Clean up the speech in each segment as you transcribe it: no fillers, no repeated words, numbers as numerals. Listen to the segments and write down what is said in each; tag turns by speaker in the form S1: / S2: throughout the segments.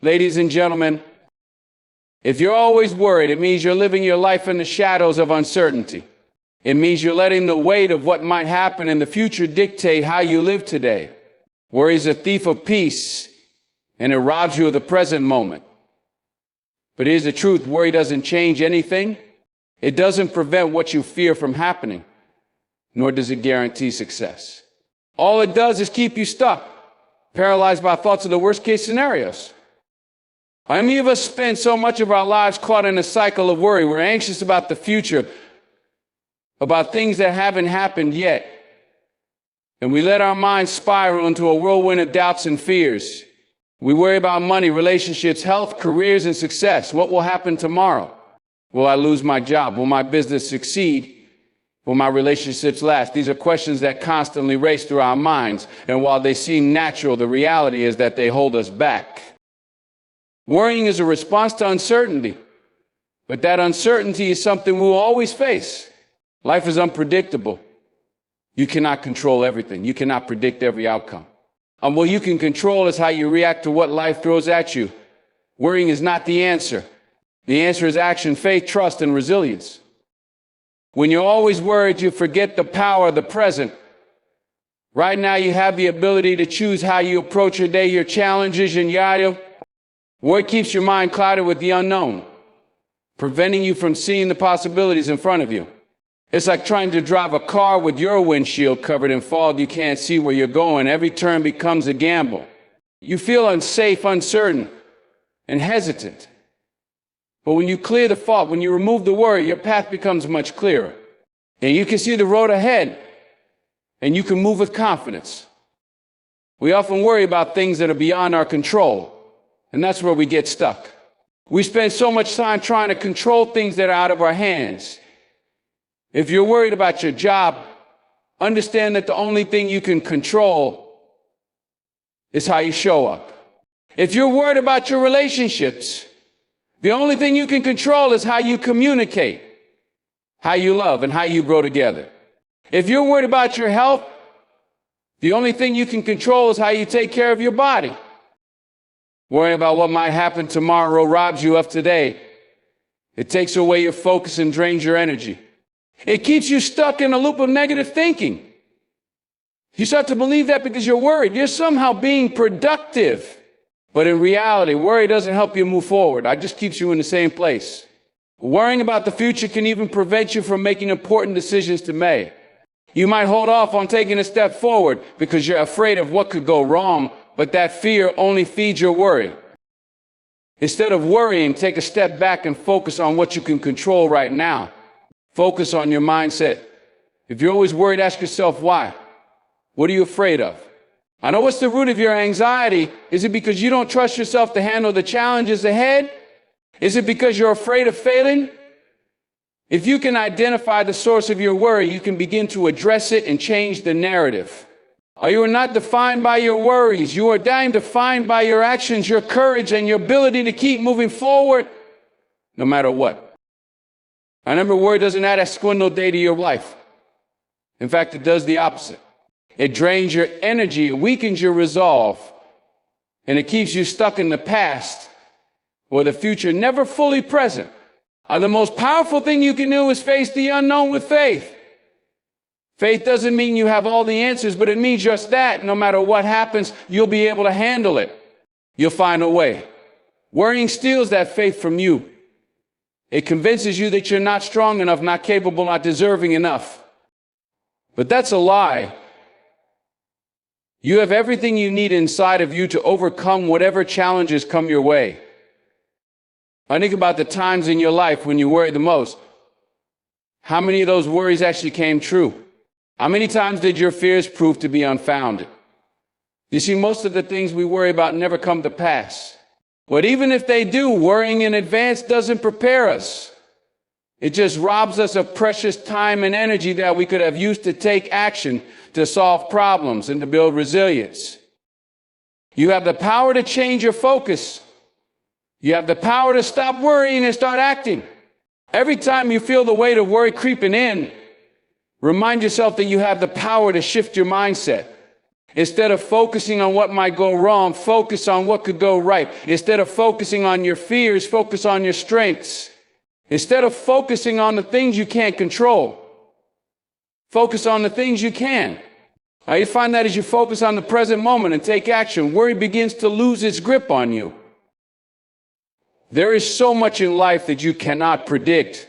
S1: Ladies and gentlemen, if you're always worried, it means you're living your life in the shadows of uncertainty. It means you're letting the weight of what might happen in the future dictate how you live today. Worry is a thief of peace, and it robs you of the present moment. But here's the truth: worry doesn't change anything. It doesn't prevent what you fear from happening, nor does it guarantee success. All it does is keep you stuck, paralyzed by thoughts of the worst-case scenarios. How many of us spend so much of our lives caught in a cycle of worry? We're anxious about the future, about things that haven't happened yet. And we let our minds spiral into a whirlwind of doubts and fears. We worry about money, relationships, health, careers, and success. What will happen tomorrow? Will I lose my job? Will my business succeed? Will my relationships last? These are questions that constantly race through our minds. And while they seem natural, the reality is that they hold us back. Worrying is a response to uncertainty. But that uncertainty is something we'll always face. Life is unpredictable. You cannot control everything. You cannot predict every outcome. And what you can control is how you react to what life throws at you. Worrying is not the answer. The answer is action, faith, trust, and resilience. When you're always worried, you forget the power of the present. Right now, you have the ability to choose how you approach your day, your challenges, and your ideal. Worry keeps your mind clouded with the unknown, preventing you from seeing the possibilities in front of you. It's like trying to drive a car with your windshield covered in fog. You can't see where you're going. Every turn becomes a gamble. You feel unsafe, uncertain, and hesitant. But when you clear the fog, when you remove the worry, your path becomes much clearer. And you can see the road ahead, and you can move with confidence. We often worry about things that are beyond our control, and that's where we get stuck. We spend so much time trying to control things that are out of our hands. If you're worried about your job, understand that the only thing you can control is how you show up. If you're worried about your relationships, the only thing you can control is how you communicate, how you love, and how you grow together. If you're worried about your health, the only thing you can control is how you take care of your body. Worrying about what might happen tomorrow robs you of today. It takes away your focus and drains your energy. It keeps you stuck in a loop of negative thinking. You start to believe that because you're worried. You're somehow being productive. But in reality, worry doesn't help you move forward. It just keeps you in the same place. Worrying about the future can even prevent you from making important decisions to make. You might hold off on taking a step forward because you're afraid of what could go wrong, but that fear only feeds your worry. Instead of worrying, take a step back and focus on what you can control right now. Focus on your mindset. If you're always worried, ask yourself why. What are you afraid of? I know what's the root of your anxiety. Is it because you don't trust yourself to handle the challenges ahead? Is it because you're afraid of failing? If you can identify the source of your worry, you can begin to address it and change the narrative. You are not defined by your worries. You are defined by your actions, your courage, and your ability to keep moving forward no matter what. Remember, worry doesn't add a single day to your life. In fact, it does the opposite. It drains your energy, it weakens your resolve, and it keeps you stuck in the past or the future, never fully present. The most powerful thing you can do is face the unknown with faith. Faith doesn't mean you have all the answers, but it means just that. No matter what happens, you'll be able to handle it. You'll find a way. Worrying steals that faith from you. It convinces you that you're not strong enough, not capable, not deserving enough. But that's a lie. You have everything you need inside of you to overcome whatever challenges come your way. I think about the times in your life when you worry the most. How many of those worries actually came true? How many times did your fears prove to be unfounded? You see, most of the things we worry about never come to pass. But even if they do, worrying in advance doesn't prepare us. It just robs us of precious time and energy that we could have used to take action, to solve problems, and to build resilience. You have the power to change your focus. You have the power to stop worrying and start acting. Every time you feel the weight of worry creeping in, remind yourself that you have the power to shift your mindset. Instead of focusing on what might go wrong, focus on what could go right. Instead of focusing on your fears, focus on your strengths. Instead of focusing on the things you can't control, focus on the things you can. Now, you find that as you focus on the present moment and take action, worry begins to lose its grip on you. There is so much in life that you cannot predict.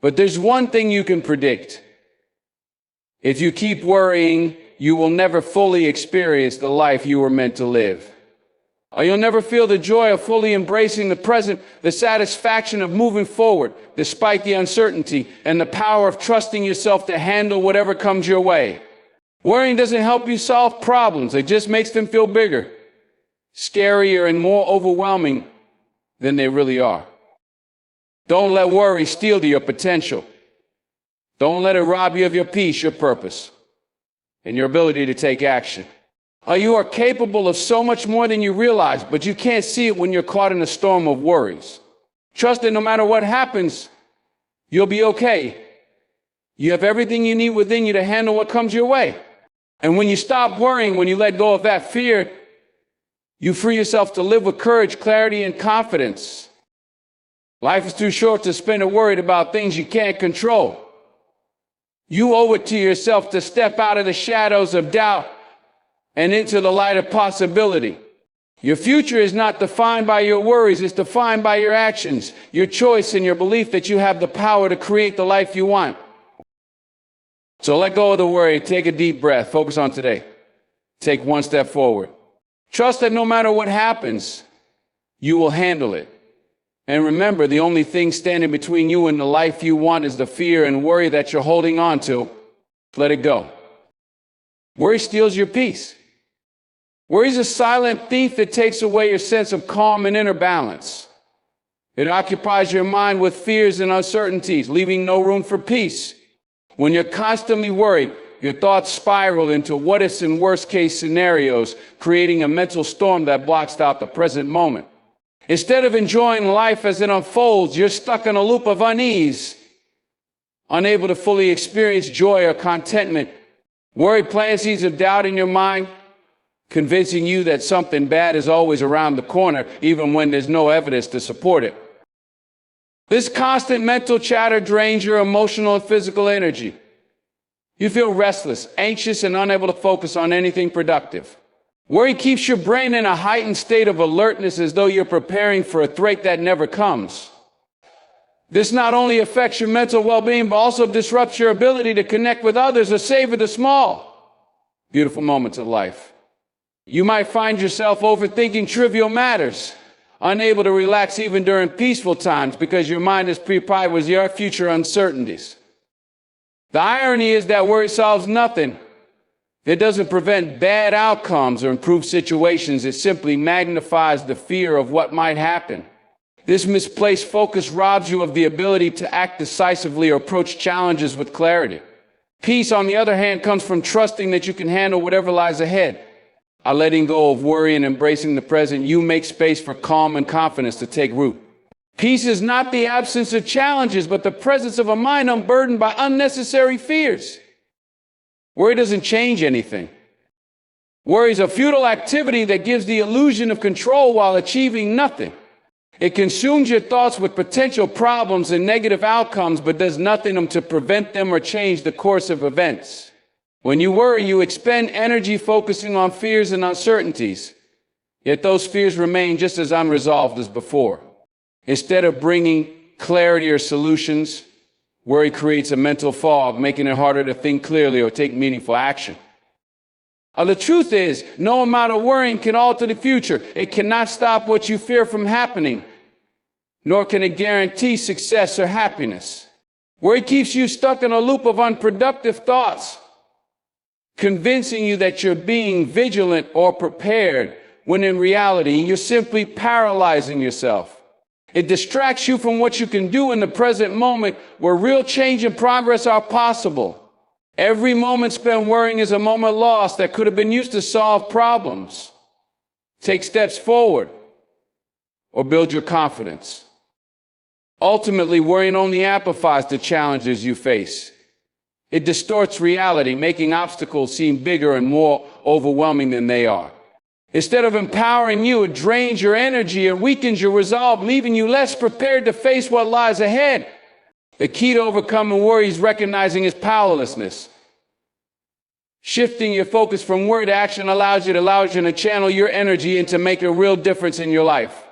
S1: But there's one thing you can predict. If you keep worrying, you will never fully experience the life you were meant to live. Or you'll never feel the joy of fully embracing the present, the satisfaction of moving forward despite the uncertainty, and the power of trusting yourself to handle whatever comes your way. Worrying doesn't help you solve problems. It just makes them feel bigger, scarier, and more overwhelming than they really are. Don't let worry steal your potential. Don't let it rob you of your peace, your purpose, and your ability to take action. You are capable of so much more than you realize, but you can't see it when you're caught in a storm of worries. Trust that no matter what happens, you'll be okay. You have everything you need within you to handle what comes your way. And when you stop worrying, when you let go of that fear, you free yourself to live with courage, clarity, and confidence. Life is too short to spend it worried about things you can't control. You owe it to yourself to step out of the shadows of doubt and into the light of possibility. Your future is not defined by your worries, it's defined by your actions, your choice, and your belief that you have the power to create the life you want. So let go of the worry, take a deep breath, focus on today. Take one step forward. Trust that no matter what happens, you will handle it. And remember, the only thing standing between you and the life you want is the fear and worry that you're holding on to. Let it go. Worry steals your peace. Worry is a silent thief that takes away your sense of calm and inner balance. It occupies your mind with fears and uncertainties, leaving no room for peace. When you're constantly worried, your thoughts spiral into what-ifs and worst-case scenarios, creating a mental storm that blocks out the present moment. Instead of enjoying life as it unfolds, you're stuck in a loop of unease, unable to fully experience joy or contentment. Worry plants seeds of doubt in your mind, convincing you that something bad is always around the corner, even when there's no evidence to support it. This constant mental chatter drains your emotional and physical energy. You feel restless, anxious, and unable to focus on anything productive. Worry keeps your brain in a heightened state of alertness, as though you're preparing for a threat that never comes. This not only affects your mental well-being, but also disrupts your ability to connect with others or savor the small, beautiful moments of life. You might find yourself overthinking trivial matters, unable to relax even during peaceful times because your mind is preoccupied with your future uncertainties. The irony is that worry solves nothing. It doesn't prevent bad outcomes or improve situations. It simply magnifies the fear of what might happen. This misplaced focus robs you of the ability to act decisively or approach challenges with clarity. Peace, on the other hand, comes from trusting that you can handle whatever lies ahead. By letting go of worry and embracing the present, you make space for calm and confidence to take root. Peace is not the absence of challenges, but the presence of a mind unburdened by unnecessary fears. Worry doesn't change anything. Worry is a futile activity that gives the illusion of control while achieving nothing. It consumes your thoughts with potential problems and negative outcomes, but does nothing to prevent them or change the course of events. When you worry, you expend energy focusing on fears and uncertainties, yet those fears remain just as unresolved as before. Instead of bringing clarity or solutions, worry creates a mental fog, making it harder to think clearly or take meaningful action. The truth is, no amount of worrying can alter the future. It cannot stop what you fear from happening, nor can it guarantee success or happiness. Worry keeps you stuck in a loop of unproductive thoughts, convincing you that you're being vigilant or prepared, when in reality, you're simply paralyzing yourself. It distracts you from what you can do in the present moment, where real change and progress are possible. Every moment spent worrying is a moment lost that could have been used to solve problems, take steps forward, or build your confidence. Ultimately, worrying only amplifies the challenges you face. It distorts reality, making obstacles seem bigger and more overwhelming than they are. Instead of empowering you, it drains your energy and weakens your resolve, leaving you less prepared to face what lies ahead. The key to overcoming worry is recognizing its powerlessness. Shifting your focus from worry to action allows you to channel your energy into making a real difference in your life.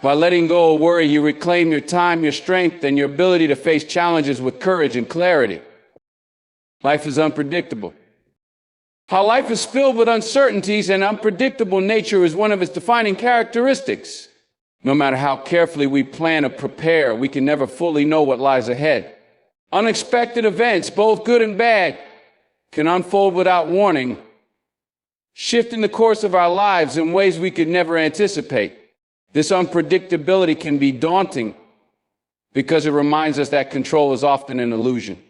S1: By letting go of worry, you reclaim your time, your strength, and your ability to face challenges with courage and clarity. Life is unpredictable. How life is filled with uncertainties and unpredictable nature is one of its defining characteristics. No matter how carefully we plan or prepare, we can never fully know what lies ahead. Unexpected events, both good and bad, can unfold without warning, shifting the course of our lives in ways we could never anticipate. This unpredictability can be daunting because it reminds us that control is often an illusion.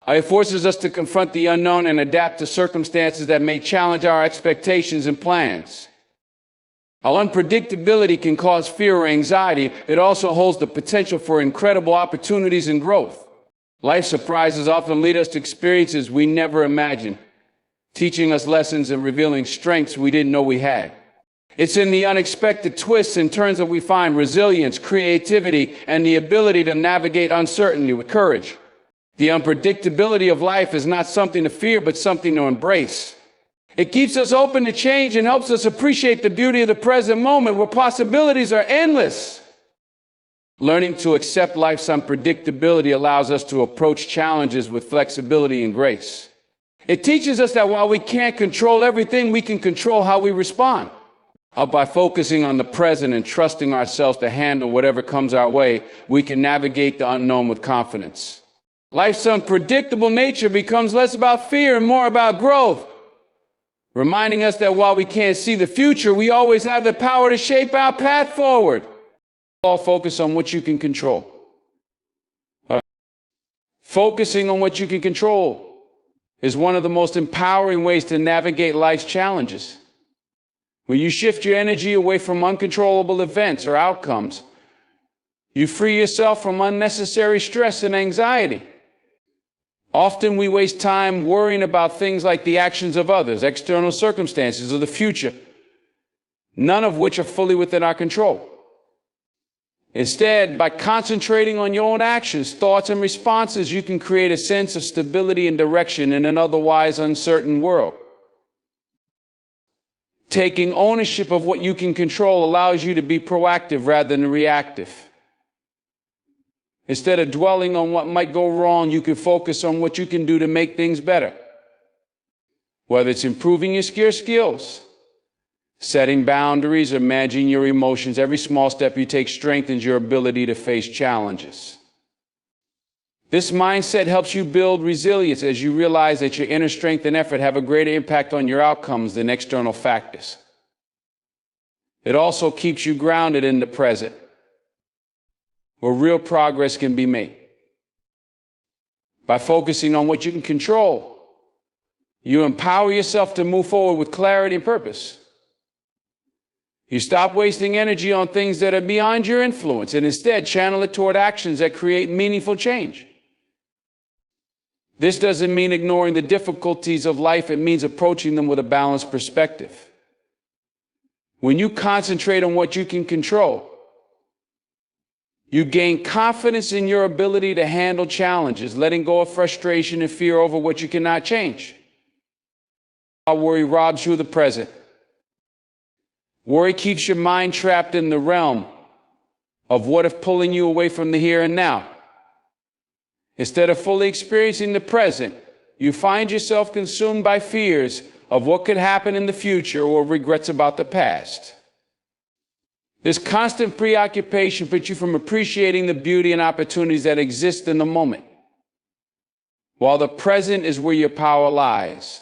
S1: It forces us to confront the unknown and adapt to circumstances that may challenge our expectations and plans. While unpredictability can cause fear or anxiety, it also holds the potential for incredible opportunities and growth. Life surprises often lead us to experiences we never imagined, teaching us lessons and revealing strengths we didn't know we had. It's in the unexpected twists and turns that we find resilience, creativity, and the ability to navigate uncertainty with courage. The unpredictability of life is not something to fear, but something to embrace. It keeps us open to change and helps us appreciate the beauty of the present moment where possibilities are endless. Learning to accept life's unpredictability allows us to approach challenges with flexibility and grace. It teaches us that while we can't control everything, we can control how we respond. By focusing on the present and trusting ourselves to handle whatever comes our way, we can navigate the unknown with confidence. Life's unpredictable nature becomes less about fear and more about growth, reminding us that while we can't see the future, we always have the power to shape our path forward. All focus on what you can control. Focusing on what you can control is one of the most empowering ways to navigate life's challenges. When you shift your energy away from uncontrollable events or outcomes, you free yourself from unnecessary stress and anxiety. Often we waste time worrying about things like the actions of others, external circumstances, or the future, none of which are fully within our control. Instead, by concentrating on your own actions, thoughts, and responses, you can create a sense of stability and direction in an otherwise uncertain world. Taking ownership of what you can control allows you to be proactive rather than reactive. Instead of dwelling on what might go wrong, you can focus on what you can do to make things better. Whether it's improving your skills, setting boundaries, or managing your emotions, every small step you take strengthens your ability to face challenges. This mindset helps you build resilience as you realize that your inner strength and effort have a greater impact on your outcomes than external factors. It also keeps you grounded in the present, where real progress can be made. By focusing on what you can control, you empower yourself to move forward with clarity and purpose. You stop wasting energy on things that are beyond your influence and instead channel it toward actions that create meaningful change. This doesn't mean ignoring the difficulties of life. It means approaching them with a balanced perspective. When you concentrate on what you can control, you gain confidence in your ability to handle challenges, letting go of frustration and fear over what you cannot change. Worry robs you of the present. Worry keeps your mind trapped in the realm of what if, pulling you away from the here and now. Instead of fully experiencing the present, you find yourself consumed by fears of what could happen in the future or regrets about the past. This constant preoccupation prevents you from appreciating the beauty and opportunities that exist in the moment. While the present is where your power lies,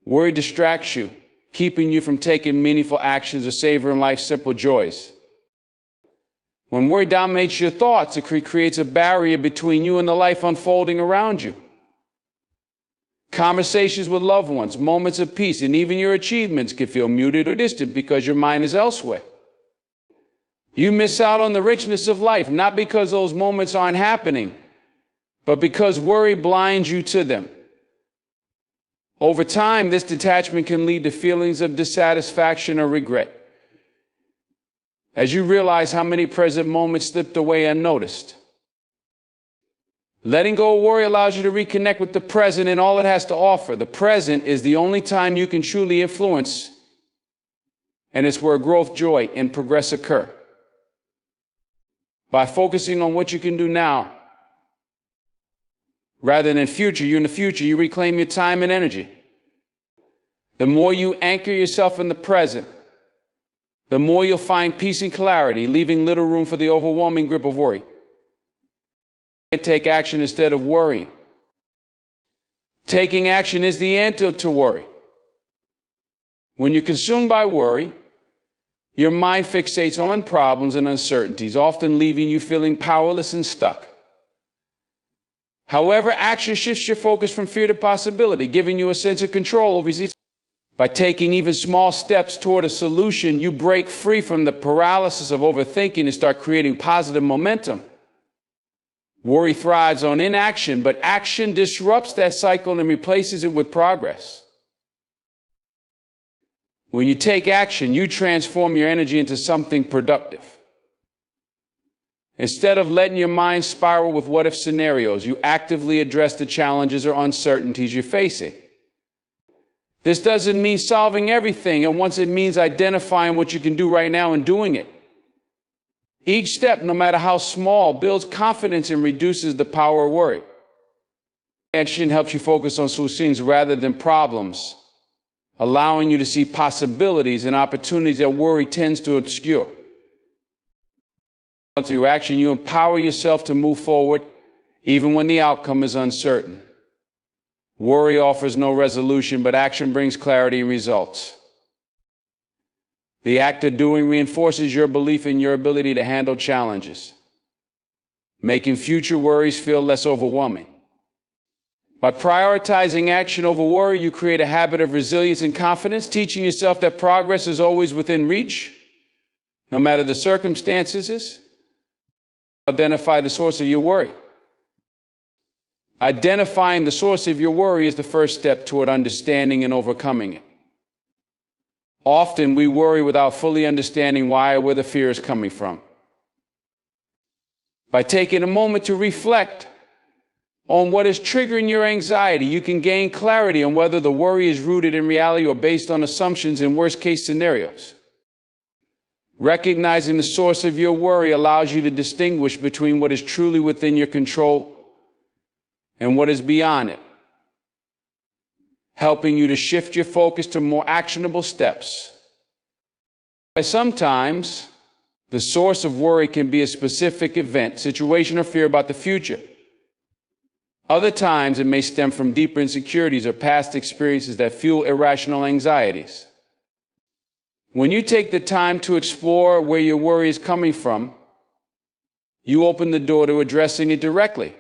S1: worry distracts you, keeping you from taking meaningful actions or savoring life's simple joys. When worry dominates your thoughts, it creates a barrier between you and the life unfolding around you. Conversations with loved ones, moments of peace, and even your achievements can feel muted or distant because your mind is elsewhere. You miss out on the richness of life, not because those moments aren't happening, but because worry blinds you to them. Over time, this detachment can lead to feelings of dissatisfaction or regret, as you realize how many present moments slipped away unnoticed. Letting go of worry allows you to reconnect with the present and all it has to offer. The present is the only time you can truly influence, and it's where growth, joy, and progress occur. By focusing on what you can do now, rather than in the future, you reclaim your time and energy. The more you anchor yourself in the present, the more you'll find peace and clarity, leaving little room for the overwhelming grip of worry. Take action instead of worrying. Taking action is the antidote to worry. When you're consumed by worry, your mind fixates on problems and uncertainties, often leaving you feeling powerless and stuck. However, action shifts your focus from fear to possibility, giving you a sense of control over your. By taking even small steps toward a solution, you break free from the paralysis of overthinking and start creating positive momentum. Worry thrives on inaction, but action disrupts that cycle and replaces it with progress. When you take action, you transform your energy into something productive. Instead of letting your mind spiral with what-if scenarios, you actively address the challenges or uncertainties you're facing. This doesn't mean solving everything, and once it means identifying what you can do right now and doing it. Each step, no matter how small, builds confidence and reduces the power of worry. Action helps you focus on solutions rather than problems, allowing you to see possibilities and opportunities that worry tends to obscure. Through action, you empower yourself to move forward, even when the outcome is uncertain. Worry offers no resolution, but action brings clarity and results. The act of doing reinforces your belief in your ability to handle challenges, making future worries feel less overwhelming. By prioritizing action over worry, you create a habit of resilience and confidence, teaching yourself that progress is always within reach, no matter the circumstances. Identify the source of your worry. Identifying the source of your worry is the first step toward understanding and overcoming it. Often we worry without fully understanding why or where the fear is coming from. By taking a moment to reflect on what is triggering your anxiety, you can gain clarity on whether the worry is rooted in reality or based on assumptions in worst-case scenarios. Recognizing the source of your worry allows you to distinguish between what is truly within your control and what is beyond it, helping you to shift your focus to more actionable steps. Sometimes, the source of worry can be a specific event, situation, or fear about the future. Other times, it may stem from deeper insecurities or past experiences that fuel irrational anxieties. When you take the time to explore where your worry is coming from, you open the door to addressing it directly.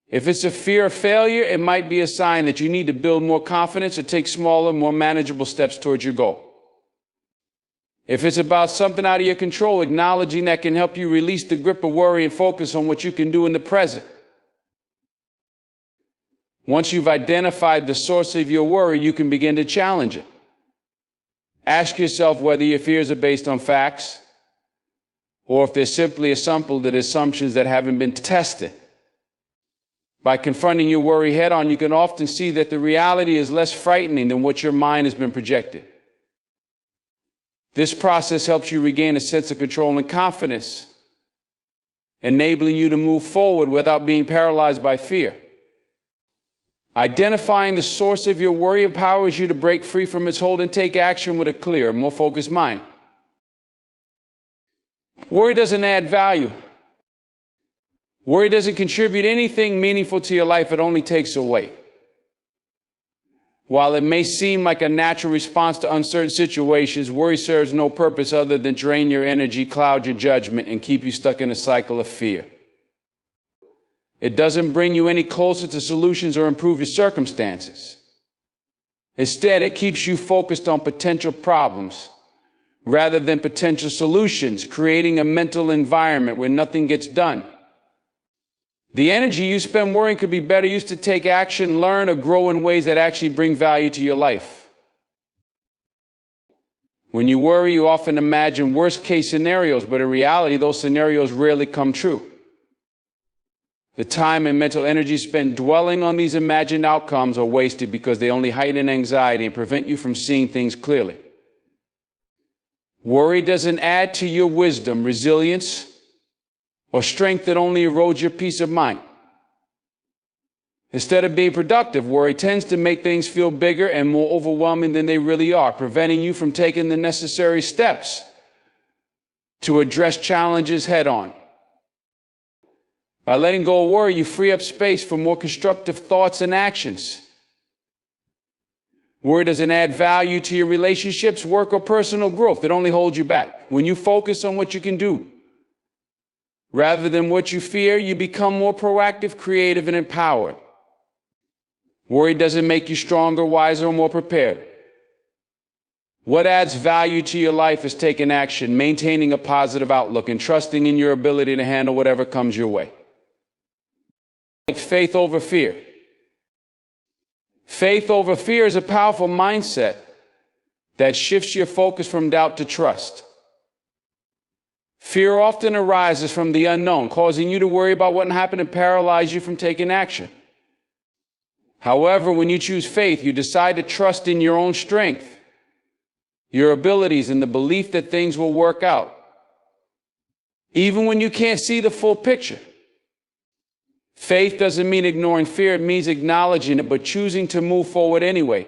S1: If it's a fear of failure, it might be a sign that you need to build more confidence or take smaller, more manageable steps towards your goal. If it's about something out of your control, acknowledging that can help you release the grip of worry and focus on what you can do in the present. Once you've identified the source of your worry, you can begin to challenge it. Ask yourself whether your fears are based on facts or if they're simply assumptions that haven't been tested. By confronting your worry head-on, you can often see that the reality is less frightening than what your mind has been projected. This process helps you regain a sense of control and confidence, enabling you to move forward without being paralyzed by fear. Identifying the source of your worry empowers you to break free from its hold and take action with a clear, more focused mind. Worry doesn't add value. Worry doesn't contribute anything meaningful to your life, it only takes away. While it may seem like a natural response to uncertain situations, worry serves no purpose other than drain your energy, cloud your judgment, and keep you stuck in a cycle of fear. It doesn't bring you any closer to solutions or improve your circumstances. Instead, it keeps you focused on potential problems rather than potential solutions, creating a mental environment where nothing gets done. The energy you spend worrying could be better used to take action, learn, or grow in ways that actually bring value to your life. When you worry, you often imagine worst-case scenarios, but in reality, those scenarios rarely come true. The time and mental energy spent dwelling on these imagined outcomes are wasted because they only heighten anxiety and prevent you from seeing things clearly. Worry doesn't add to your wisdom, resilience, or strength. That only erodes your peace of mind. Instead of being productive, worry tends to make things feel bigger and more overwhelming than they really are, preventing you from taking the necessary steps to address challenges head on. By letting go of worry, you free up space for more constructive thoughts and actions. Worry doesn't add value to your relationships, work, or personal growth. It only holds you back. When you focus on what you can do, rather than what you fear, you become more proactive, creative, and empowered. Worry doesn't make you stronger, wiser, or more prepared. What adds value to your life is taking action, maintaining a positive outlook, and trusting in your ability to handle whatever comes your way. Faith over fear. Faith over fear is a powerful mindset that shifts your focus from doubt to trust. Fear often arises from the unknown, causing you to worry about what happened and paralyze you from taking action. However, when you choose faith, you decide to trust in your own strength, your abilities, and the belief that things will work out, even when you can't see the full picture. Faith doesn't mean ignoring fear, it means acknowledging it, but choosing to move forward anyway,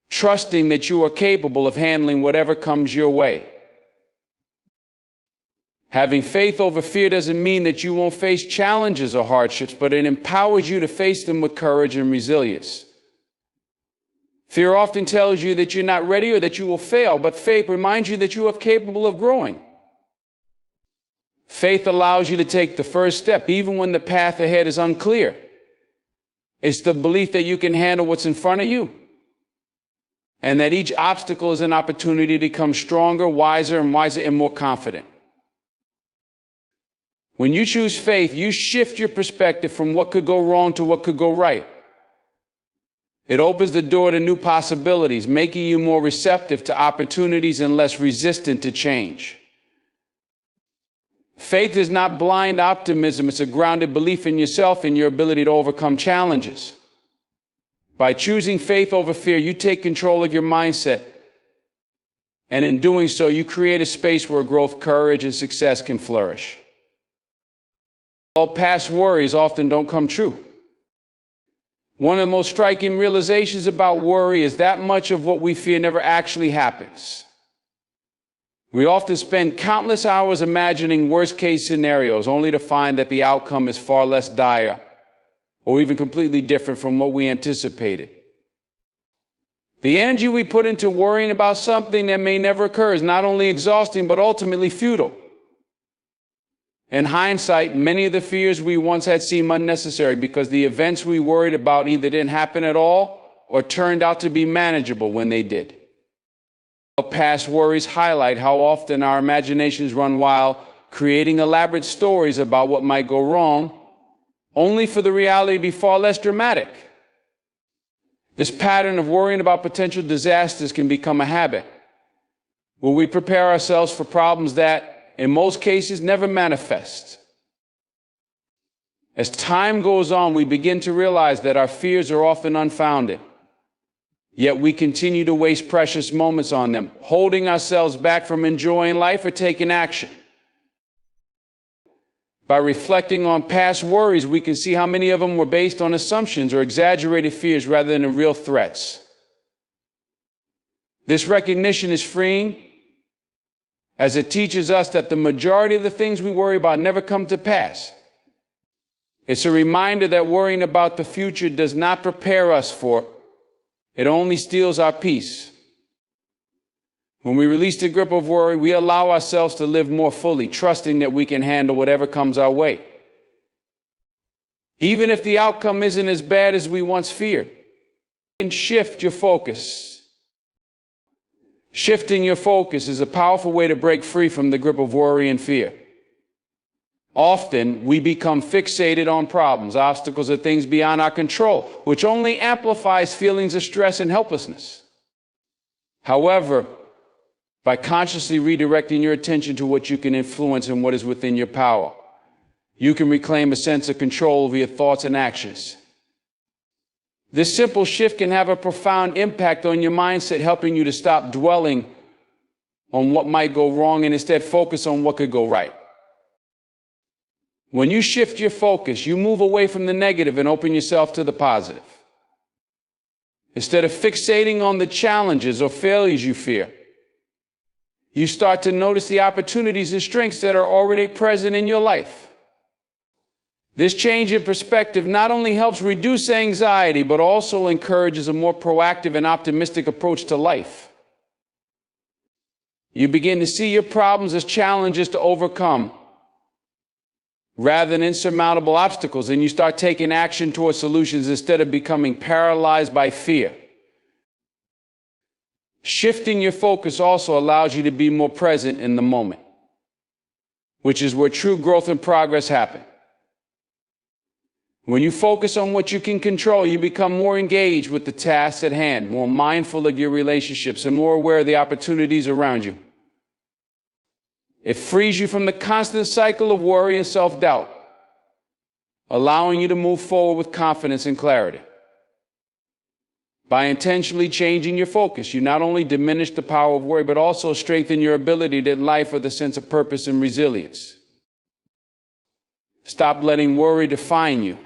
S1: trusting that you are capable of handling whatever comes your way. Having faith over fear doesn't mean that you won't face challenges or hardships, but it empowers you to face them with courage and resilience. Fear often tells you that you're not ready or that you will fail, but faith reminds you that you are capable of growing. Faith allows you to take the first step, even when the path ahead is unclear. It's the belief that you can handle what's in front of you, and that each obstacle is an opportunity to become stronger, wiser, and more confident. When you choose faith, you shift your perspective from what could go wrong to what could go right. It opens the door to new possibilities, making you more receptive to opportunities and less resistant to change. Faith is not blind optimism, it's a grounded belief in yourself and your ability to overcome challenges. By choosing faith over fear, you take control of your mindset. And in doing so, you create a space where growth, courage, and success can flourish. All past worries often don't come true. One of the most striking realizations about worry is that much of what we fear never actually happens. We often spend countless hours imagining worst-case scenarios, only to find that the outcome is far less dire or even completely different from what we anticipated. The energy we put into worrying about something that may never occur is not only exhausting, but ultimately futile. In hindsight, many of the fears we once had seem unnecessary because the events we worried about either didn't happen at all or turned out to be manageable when they did. Past worries highlight how often our imaginations run wild, creating elaborate stories about what might go wrong, only for the reality to be far less dramatic. This pattern of worrying about potential disasters can become a habit, where we prepare ourselves for problems that, in most cases, never manifest. As time goes on, we begin to realize that our fears are often unfounded. Yet we continue to waste precious moments on them, holding ourselves back from enjoying life or taking action. By reflecting on past worries, we can see how many of them were based on assumptions or exaggerated fears rather than real threats. This recognition is freeing, as it teaches us that the majority of the things we worry about never come to pass. It's a reminder that worrying about the future does not prepare us for it. It only steals our peace. When we release the grip of worry, we allow ourselves to live more fully, trusting that we can handle whatever comes our way. Even if the outcome isn't as bad as we once feared, you can shift your focus. Shifting your focus is a powerful way to break free from the grip of worry and fear. Often, we become fixated on problems, obstacles, or things beyond our control, which only amplifies feelings of stress and helplessness. However, by consciously redirecting your attention to what you can influence and what is within your power, you can reclaim a sense of control over your thoughts and actions. This simple shift can have a profound impact on your mindset, helping you to stop dwelling on what might go wrong and instead focus on what could go right. When you shift your focus, you move away from the negative and open yourself to the positive. Instead of fixating on the challenges or failures you fear, you start to notice the opportunities and strengths that are already present in your life. This change in perspective not only helps reduce anxiety, but also encourages a more proactive and optimistic approach to life. You begin to see your problems as challenges to overcome rather than insurmountable obstacles, and you start taking action towards solutions instead of becoming paralyzed by fear. Shifting your focus also allows you to be more present in the moment, which is where true growth and progress happen. When you focus on what you can control, you become more engaged with the tasks at hand, more mindful of your relationships, and more aware of the opportunities around you. It frees you from the constant cycle of worry and self-doubt, allowing you to move forward with confidence and clarity. By intentionally changing your focus, you not only diminish the power of worry, but also strengthen your ability to life with a sense of purpose and resilience. Stop letting worry define you.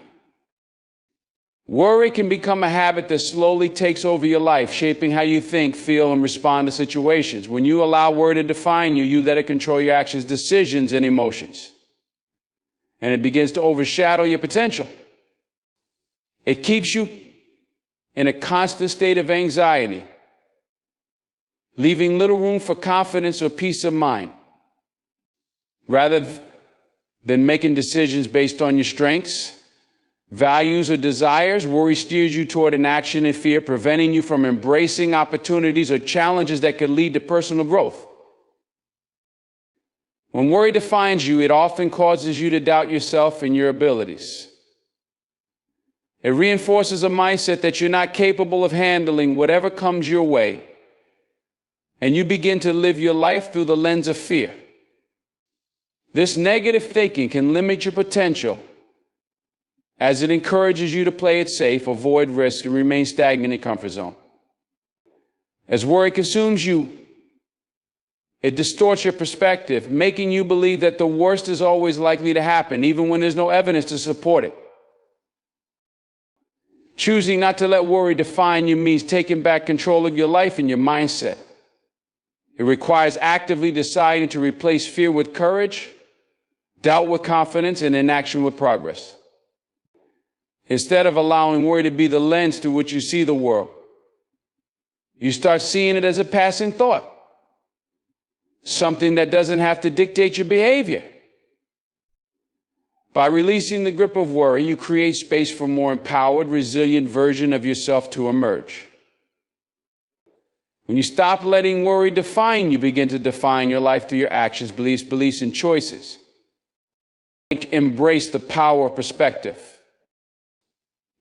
S1: Worry can become a habit that slowly takes over your life, shaping how you think, feel, and respond to situations. When you allow worry to define you, you let it control your actions, decisions, and emotions. And it begins to overshadow your potential. It keeps you in a constant state of anxiety, leaving little room for confidence or peace of mind. Rather than making decisions based on your strengths, values, or desires, worry steers you toward inaction and fear, preventing you from embracing opportunities or challenges that could lead to personal growth. When worry defines you, it often causes you to doubt yourself and your abilities. It reinforces a mindset that you're not capable of handling whatever comes your way, and you begin to live your life through the lens of fear. This negative thinking can limit your potential, as it encourages you to play it safe, avoid risk, and remain stagnant in your comfort zone. As worry consumes you, it distorts your perspective, making you believe that the worst is always likely to happen, even when there's no evidence to support it. Choosing not to let worry define you means taking back control of your life and your mindset. It requires actively deciding to replace fear with courage, doubt with confidence, and inaction with progress. Instead of allowing worry to be the lens through which you see the world, you start seeing it as a passing thought, something that doesn't have to dictate your behavior. By releasing the grip of worry, you create space for a more empowered, resilient version of yourself to emerge. When you stop letting worry define you, begin to define your life through your actions, beliefs, and choices. Embrace the power of perspective.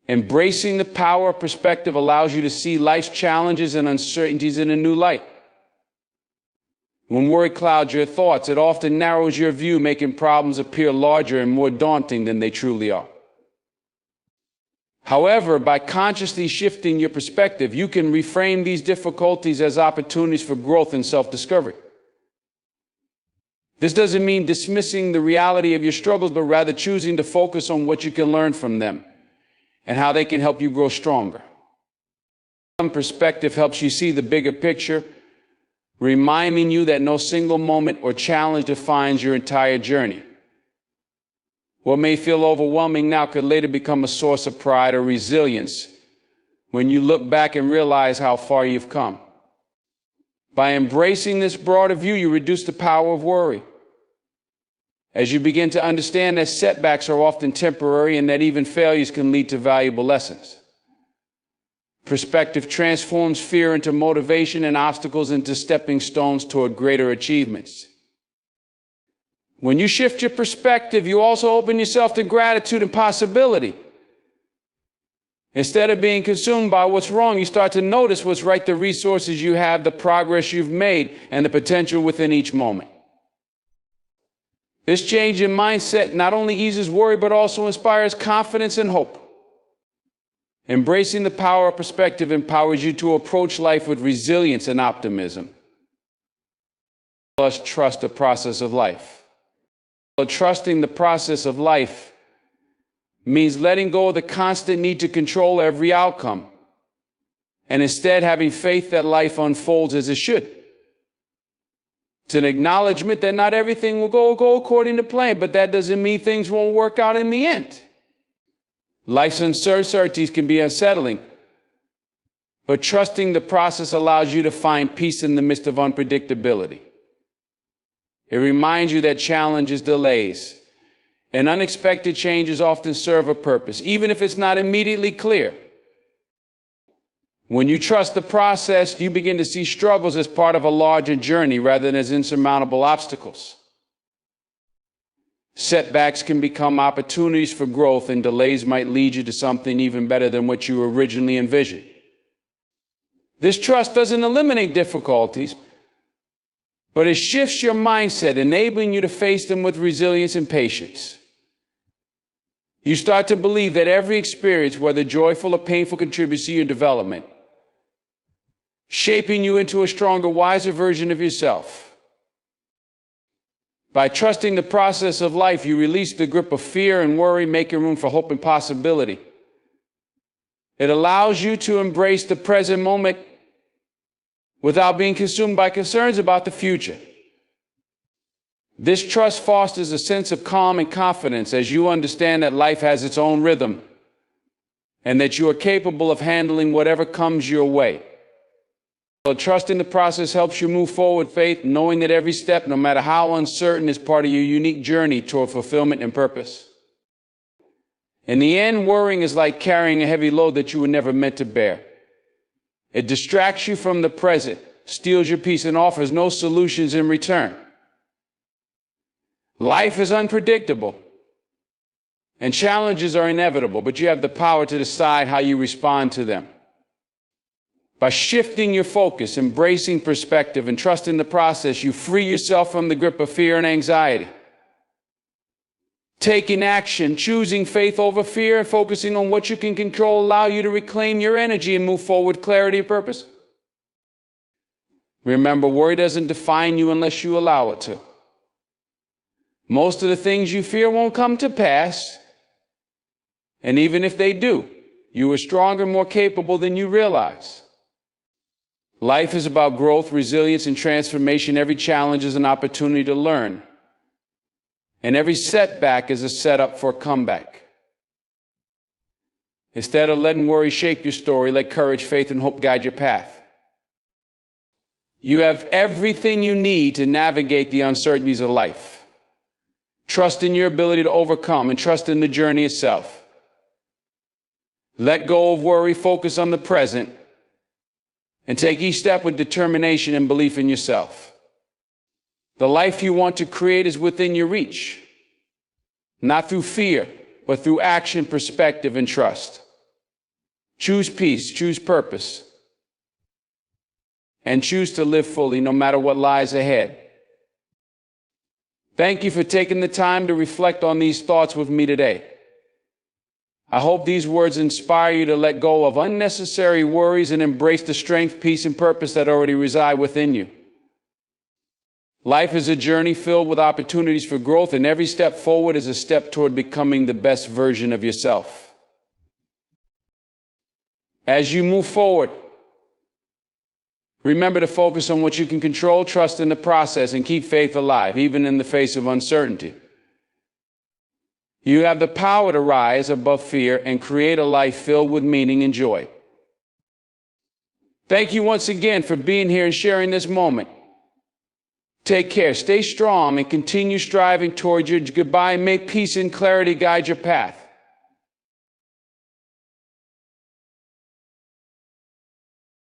S1: Embracing the power of perspective allows you to see life's challenges and uncertainties in a new light. When worry clouds your thoughts, it often narrows your view, making problems appear larger and more daunting than they truly are. However, by consciously shifting your perspective, you can reframe these difficulties as opportunities for growth and self-discovery. This doesn't mean dismissing the reality of your struggles, but rather choosing to focus on what you can learn from them and how they can help you grow stronger. Some perspective helps you see the bigger picture, reminding you that no single moment or challenge defines your entire journey. What may feel overwhelming now could later become a source of pride or resilience when you look back and realize how far you've come. By embracing this broader view, you reduce the power of worry, as you begin to understand that setbacks are often temporary and that even failures can lead to valuable lessons. Perspective transforms fear into motivation and obstacles into stepping stones toward greater achievements. When you shift your perspective, you also open yourself to gratitude and possibility. Instead of being consumed by what's wrong, you start to notice what's right, the resources you have, the progress you've made, and the potential within each moment. This change in mindset not only eases worry, but also inspires confidence and hope. Embracing the power of perspective empowers you to approach life with resilience and optimism. Plus, trust the process of life. Trusting the process of life means letting go of the constant need to control every outcome, and instead having faith that life unfolds as it should. It's an acknowledgement that not everything will go according to plan, but that doesn't mean things won't work out in the end. Life's uncertainties can be unsettling, but trusting the process allows you to find peace in the midst of unpredictability. It reminds you that challenges, delays, and unexpected changes often serve a purpose, even if it's not immediately clear. When you trust the process, you begin to see struggles as part of a larger journey rather than as insurmountable obstacles. Setbacks can become opportunities for growth, and delays might lead you to something even better than what you originally envisioned. This trust doesn't eliminate difficulties, but it shifts your mindset, enabling you to face them with resilience and patience. You start to believe that every experience, whether joyful or painful, contributes to your development, shaping you into a stronger, wiser version of yourself. By trusting the process of life, you release the grip of fear and worry, making room for hope and possibility. It allows you to embrace the present moment without being consumed by concerns about the future. This trust fosters a sense of calm and confidence as you understand that life has its own rhythm and that you are capable of handling whatever comes your way. So trusting the process helps you move forward with faith, knowing that every step, no matter how uncertain, is part of your unique journey toward fulfillment and purpose. In the end, worrying is like carrying a heavy load that you were never meant to bear. It distracts you from the present, steals your peace, and offers no solutions in return. Life is unpredictable, and challenges are inevitable, but you have the power to decide how you respond to them. By shifting your focus, embracing perspective, and trusting the process, you free yourself from the grip of fear and anxiety. Taking action, choosing faith over fear, and focusing on what you can control allow you to reclaim your energy and move forward with clarity and purpose. Remember, worry doesn't define you unless you allow it to. Most of the things you fear won't come to pass, and even if they do, you are stronger and more capable than you realize. Life is about growth, resilience, and transformation. Every challenge is an opportunity to learn, and every setback is a setup for a comeback. Instead of letting worry shape your story, let courage, faith, and hope guide your path. You have everything you need to navigate the uncertainties of life. Trust in your ability to overcome and trust in the journey itself. Let go of worry, focus on the present, and take each step with determination and belief in yourself. The life you want to create is within your reach, not through fear, but through action, perspective, and trust. Choose peace, choose purpose, and choose to live fully no matter what lies ahead. Thank you for taking the time to reflect on these thoughts with me today. I hope these words inspire you to let go of unnecessary worries and embrace the strength, peace, and purpose that already reside within you. Life is a journey filled with opportunities for growth, and every step forward is a step toward becoming the best version of yourself. As you move forward, remember to focus on what you can control, trust in the process, and keep faith alive, even in the face of uncertainty. You have the power to rise above fear and create a life filled with meaning and joy. Thank you once again for being here and sharing this moment. Take care, stay strong, and continue striving toward your goodbye. May peace and clarity guide your path.